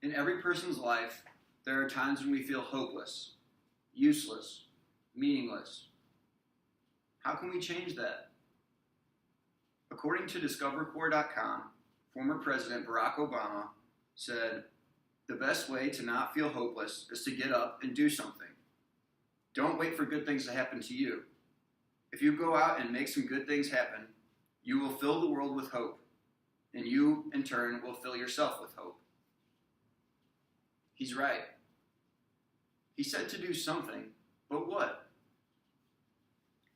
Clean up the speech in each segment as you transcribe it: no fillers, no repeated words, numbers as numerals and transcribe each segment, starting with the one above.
In every person's life, there are times when we feel hopeless, useless, meaningless. How can we change that? According to DiscoverCore.com, former President Barack Obama said, "The best way to not feel hopeless is to get up and do something. Don't wait for good things to happen to you. If you go out and make some good things happen, you will fill the world with hope, and you, in turn, will fill yourself with hope." He's right. He said to do something, but what?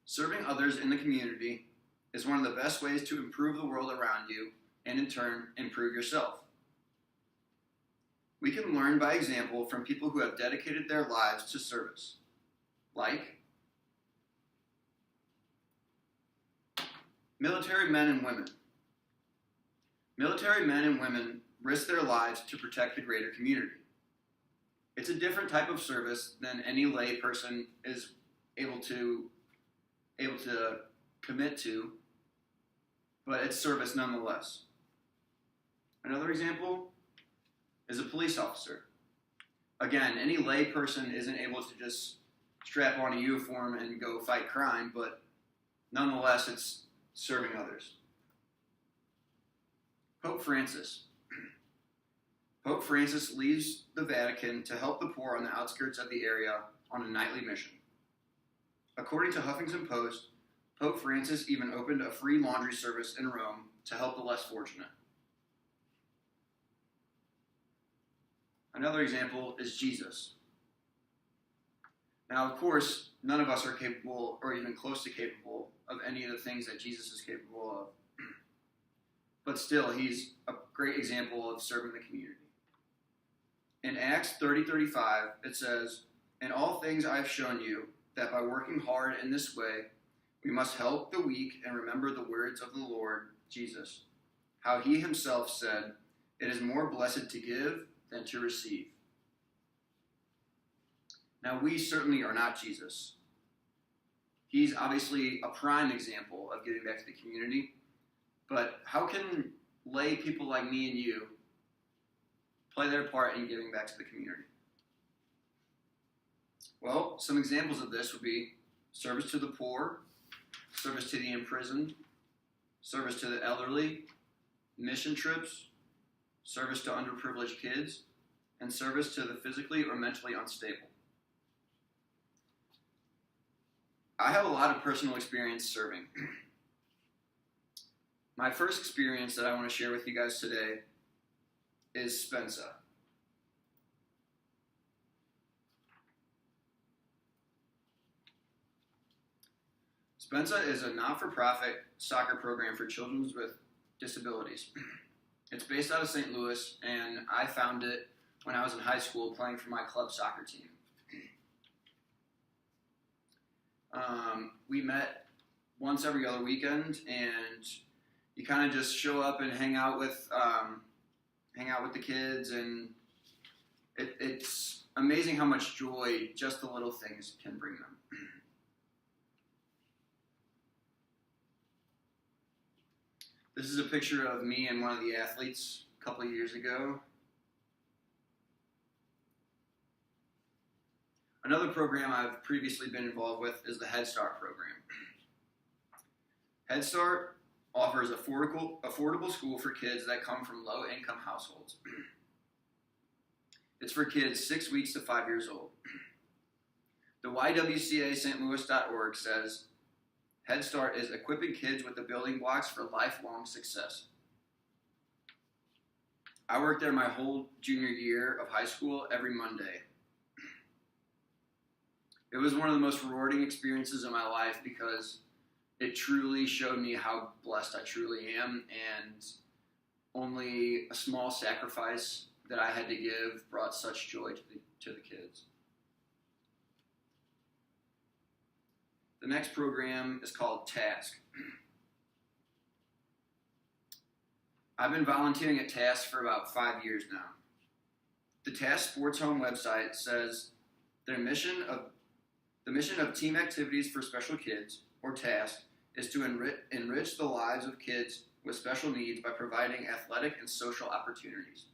Serving others in the community is one of the best ways to improve the world around you and, in turn, improve yourself. We can learn by example from people who have dedicated their lives to service, like military men and women. Military men and women risk their lives to protect the greater community. It's a different type of service than any lay person is able to commit to, but it's service nonetheless. Another example is a police officer. Again, any lay person isn't able to just strap on a uniform and go fight crime, but nonetheless, it's serving others. Pope Francis. Pope Francis leaves the Vatican to help the poor on the outskirts of the area on a nightly mission. According to Huffington Post, Pope Francis even opened a free laundry service in Rome to help the less fortunate. Another example is Jesus. Now, of course, none of us are capable or even close to capable of any of the things that Jesus is capable of. But still, he's a great example of serving the community. In Acts 30:35, it says, "In all things I have shown you that by working hard in this way, we must help the weak and remember the words of the Lord Jesus, how he himself said, 'It is more blessed to give than to receive.'" Now, we certainly are not Jesus. He's obviously a prime example of giving back to the community, but how can lay people like me and you play their part in giving back to the community? Well, some examples of this would be service to the poor, service to the imprisoned, service to the elderly, mission trips, service to underprivileged kids, and service to the physically or mentally unstable. I have a lot of personal experience serving. My first experience that I want to share with you guys today is Spensa. Spensa is a not-for-profit soccer program for children with disabilities. It's based out of St. Louis, and I found it when I was in high school playing for my club soccer team. We met once every other weekend, and you kind of just show up and hang out with the kids, and it's amazing how much joy just the little things can bring them. This is a picture of me and one of the athletes a couple of years ago. Another program I've previously been involved with is the Head Start program. Head Start offers affordable school for kids that come from low-income households. It's for kids 6 weeks to 5 years old. The YWCAStLouis.org says, "Head Start is equipping kids with the building blocks for lifelong success." I worked there my whole junior year of high school every Monday. It was one of the most rewarding experiences of my life because it truly showed me how blessed I truly am, and only a small sacrifice that I had to give brought such joy to the kids. The next program is called Task. I've been volunteering at Task for about 5 years now. The Task Sports Home website says the mission of Team Activities for Special Kids, or Task, is to enrich the lives of kids with special needs by providing athletic and social opportunities.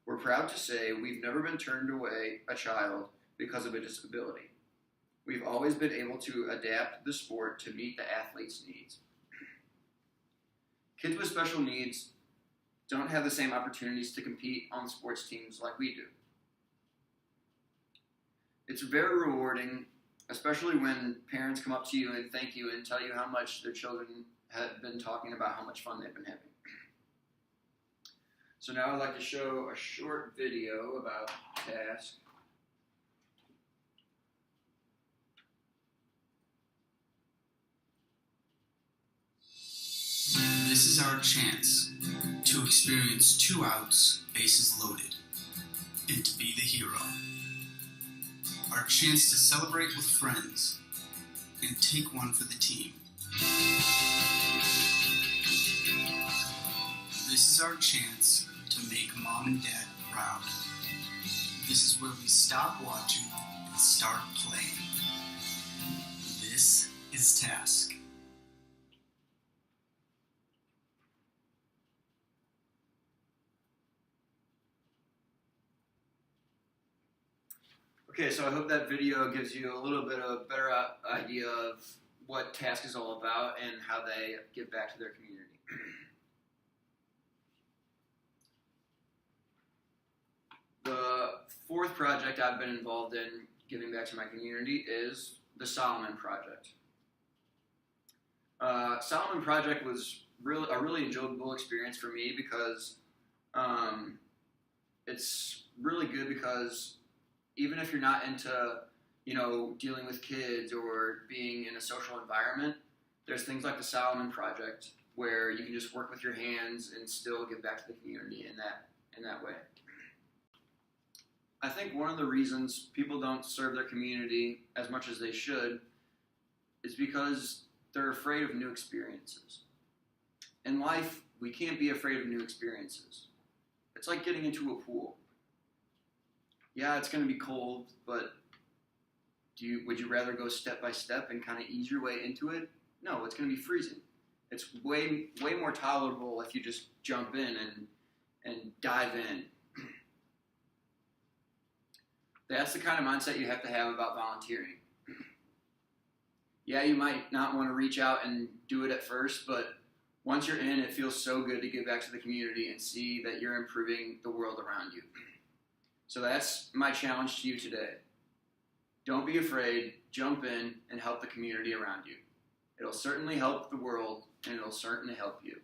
We're proud to say we've never been turned away a child because of a disability. We've always been able to adapt the sport to meet the athlete's needs. Kids with special needs don't have the same opportunities to compete on sports teams like we do. It's very rewarding, especially when parents come up to you and thank you and tell you how much their children have been talking about how much fun they've been having. So now I'd like to show a short video about task. This is our chance to experience 2 outs, bases loaded, and to be the hero. Our chance to celebrate with friends and take one for the team. This is our chance to make mom and dad proud. This is where we stop watching and start playing. This is task. Okay, so I hope that video gives you a little bit of a better idea of what task is all about and how they give back to their community. The fourth project I've been involved in giving back to my community is the Solomon Project. Solomon Project was a really enjoyable experience for me because it's really good because even if you're not into, dealing with kids or being in a social environment, there's things like the Solomon Project where you can just work with your hands and still give back to the community in that way. I think one of the reasons people don't serve their community as much as they should is because they're afraid of new experiences. In life, we can't be afraid of new experiences. It's like getting into a pool. Yeah, it's going to be cold, but would you rather go step by step and kind of ease your way into it? No, it's going to be freezing. It's way more tolerable if you just jump in and dive in. That's the kind of mindset you have to have about volunteering. Yeah, you might not want to reach out and do it at first, but once you're in, it feels so good to give back to the community and see that you're improving the world around you. So that's my challenge to you today. Don't be afraid, jump in, and help the community around you. It'll certainly help the world, and it'll certainly help you.